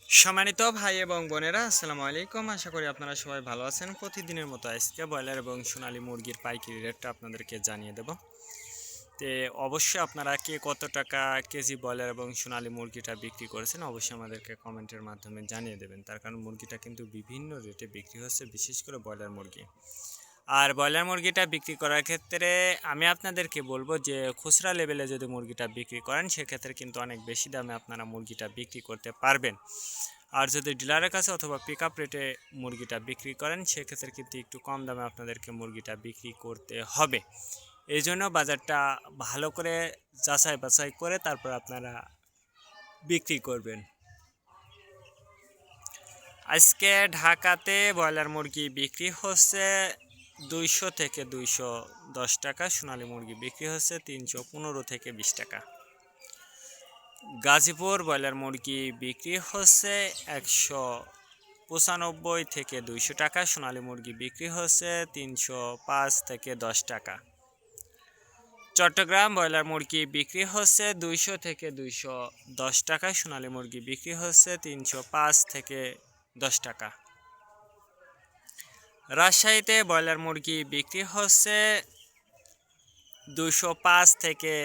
সম্মানিত ভাই এবং বোনেরা, আসসালামু আলাইকুম। আশা করি আপনারা সবাই ভালো আছেন। প্রতিদিনের মতো আজকে ব্রয়লার এবং সোনালী মুরগির পাইকারি রেটটা আপনাদেরকে জানিয়ে দেব। তে অবশ্যই আপনারা কে কত টাকা কেজি ব্রয়লার এবং সোনালী মুরগিটা বিক্রি করেছেন অবশ্যই আমাদেরকে কমেন্টের মাধ্যমে জানিয়ে দেবেন। তার কারণ মুরগিটা কিন্তু বিভিন্ন রেটে বিক্রি হচ্ছে, বিশেষ করে ব্রয়লার মুরগি। আর ব্রয়লার মুরগিটা বিক্রি করার ক্ষেত্রে আমি আপনাদেরকে বলবো যে খুচরা লেভেলে যদি মুরগিটা বিক্রি করেন সেক্ষেত্রে কিন্তু অনেক বেশি দামে আপনারা মুরগিটা বিক্রি করতে পারবেন। আর যদি ডিলারের কাছে অথবা পিক আপ রেটে মুরগিটা বিক্রি করেন সেক্ষেত্রে কিন্তু একটু কম দামে আপনাদেরকে মুরগিটা বিক্রি করতে হবে। এই জন্য বাজারটা ভালো করে যাচাই বাছাই করে তারপর আপনারা বিক্রি করবেন। আজকে ঢাকাতে ব্রয়লার মুরগি বিক্রি হচ্ছে 200 থেকে 210 টাকা। সোনালী মুরগি বিক্রি হচ্ছে 315 থেকে 20 টাকা। গাজীপুর ব্রয়লার মুরগি বিক্রি হচ্ছে 195 থেকে 200 টাকা। সোনালী মুরগি বিক্রি হচ্ছে 305 থেকে 10 টাকা। চট্টগ্রাম ব্রয়লার মুরগি বিক্রি হচ্ছে 200 থেকে 210 টাকা। সোনালী মুরগি বিক্রি হচ্ছে 305 থেকে 10 টাকা। রাজশাহীতে ব্রয়লার মুরগি বিক্রি হচ্ছে 205 থেকে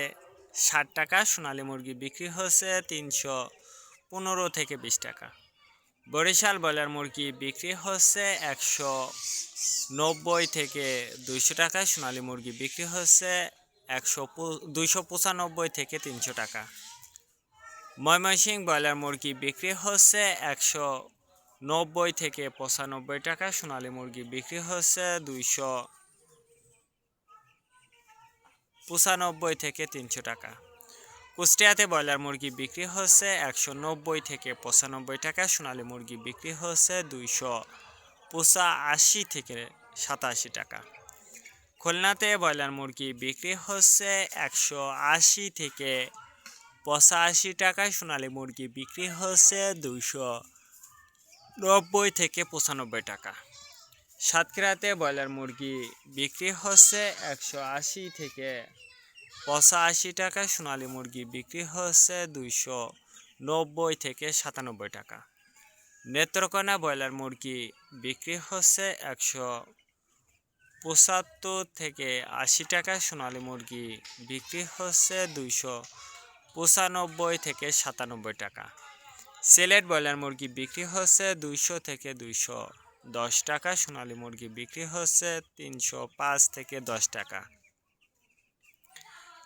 60 টাকা। সোনালী মুরগি বিক্রি হচ্ছে 315 থেকে 20 টাকা। বরিশাল ব্রয়লার মুরগি বিক্রি হচ্ছে 190 থেকে 200 টাকা। সোনালী মুরগি বিক্রি হচ্ছে 295 থেকে 300 টাকা। ময়মনসিংহ ব্রয়লার মুরগি বিক্রি হচ্ছে 190 থেকে 95 টাকা। সোনালী মুরগি বিক্রি হচ্ছে 295 থেকে 300 টাকা। কুষ্টিয়াতে ব্রয়লার মুরগি বিক্রি হচ্ছে 190 থেকে 95 টাকা। সোনালী মুরগি বিক্রি হচ্ছে 285 থেকে 87 টাকা। খুলনাতে ব্রয়লার মুরগি বিক্রি হচ্ছে 180 থেকে 85 টাকা। সোনালী মুরগি বিক্রি হচ্ছে 290 থেকে 95 টাকা। সাতক্ষীরাতে ব্রয়লার মুরগি বিক্রি হচ্ছে 180 থেকে 85 টাকা। সোনালী মুরগি বিক্রি হচ্ছে 290 থেকে 97 টাকা। নেত্রকোনা ব্রয়লার মুরগি বিক্রি হচ্ছে 175 থেকে 80 টাকা। সোনালী মুরগি বিক্রি হচ্ছে 295 থেকে 97 টাকা। সিলেট ব্রয়লার মুরগি বিক্রি হচ্ছে 200 থেকে 210 টাকা। সোনালী মুরগি বিক্রি হচ্ছে 305 থেকে 10 টাকা।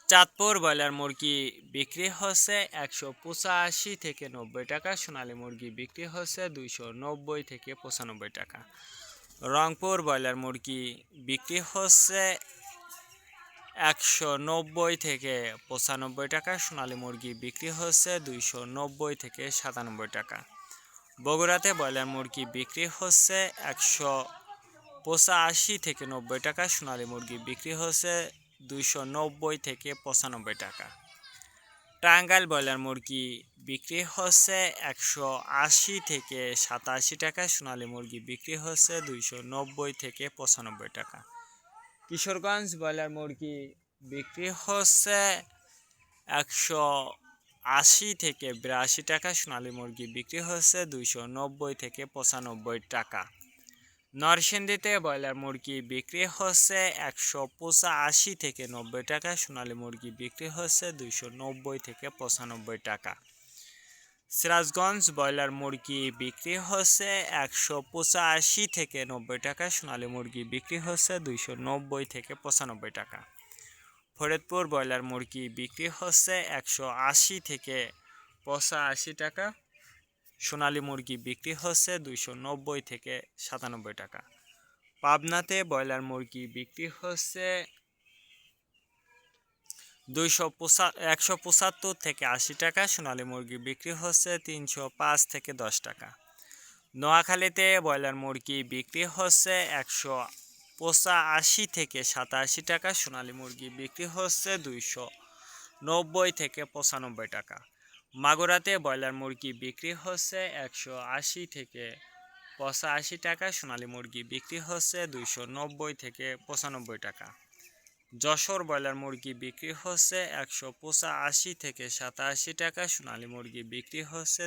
চাঁদপুর ব্রয়লার মুরগি বিক্রি হচ্ছে 185 থেকে 90 টাকা। সোনালী মুরগি বিক্রি হচ্ছে 290 থেকে 95 টাকা। রংপুর ব্রয়লার মুরগি বিক্রি হচ্ছে 190 থেকে 95 টাকা। সোনালী মুরগি বিক্রি হচ্ছে 290 থেকে 97 টাকা। বগুড়াতে ব্রয়লার মুরগি বিক্রি হচ্ছে 185 থেকে 90 টাকা। সোনালী মুরগি বিক্রি হচ্ছে 290 থেকে 95 টাকা। টাঙ্গাইল ব্রয়লার মুরগি বিক্রি হচ্ছে 180 থেকে 87 টাকা। সোনালী মুরগি বিক্রি হচ্ছে 290 থেকে 95 টাকা। কিশোরগঞ্জ ব্রয়লার মুরগি বিক্রি হচ্ছে 180 থেকে 82 টাকা। সোনালী মুরগি বিক্রি হচ্ছে 290 থেকে 95 টাকা। নরসিংদীতে ব্রয়লার মুরগি বিক্রি হচ্ছে 185 থেকে 90 টাকা। সোনালী মুরগি বিক্রি হচ্ছে 290 থেকে 95 টাকা। সিরাজগঞ্জ ব্রয়লার মুরগি বিক্রি হচ্ছে 185 থেকে 90 টাকা। সোনালী মুরগি বিক্রি হচ্ছে 290 থেকে 95 টাকা। ফরিদপুর ব্রয়লার মুরগি বিক্রি হচ্ছে 180 থেকে 85 টাকা। সোনালী মুরগি বিক্রি হচ্ছে 290 থেকে 97 টাকা। পাবনাতে ব্রয়লার মুরগি বিক্রি হচ্ছে 175 থেকে 80 টাকা। সোনালী মুরগি বিক্রি হচ্ছে 305 থেকে 10 টাকা। নোয়াখালীতে ব্রয়লার মুরগি বিক্রি হচ্ছে 185 থেকে 87 টাকা। সোনালী মুরগি বিক্রি হচ্ছে 290 থেকে 95 টাকা। মাগুরাতে ব্রয়লার মুরগি বিক্রি হচ্ছে 180 থেকে 85 টাকা। সোনালী মুরগি বিক্রি হচ্ছে 290 থেকে 95 টাকা। যশোর ব্রয়লার মুরগি বিক্রি হচ্ছে 185 থেকে 87 টাকা। সোনালী মুরগি বিক্রি হচ্ছে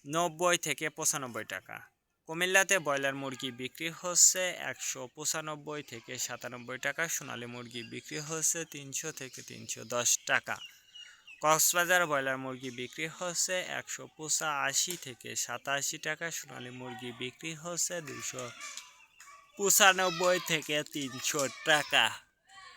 90 থেকে 95 টাকা। কুমিল্লাতে ব্রয়লার মুরগি বিক্রি হচ্ছে 195 থেকে 97 টাকা। সোনালী মুরগি বিক্রি হচ্ছে 300 থেকে 310 টাকা। কক্সবাজার ব্রয়লার মুরগি বিক্রি হচ্ছে 185 থেকে 87 টাকা। সোনালী মুরগি বিক্রি হচ্ছে 295 থেকে 300 টাকা।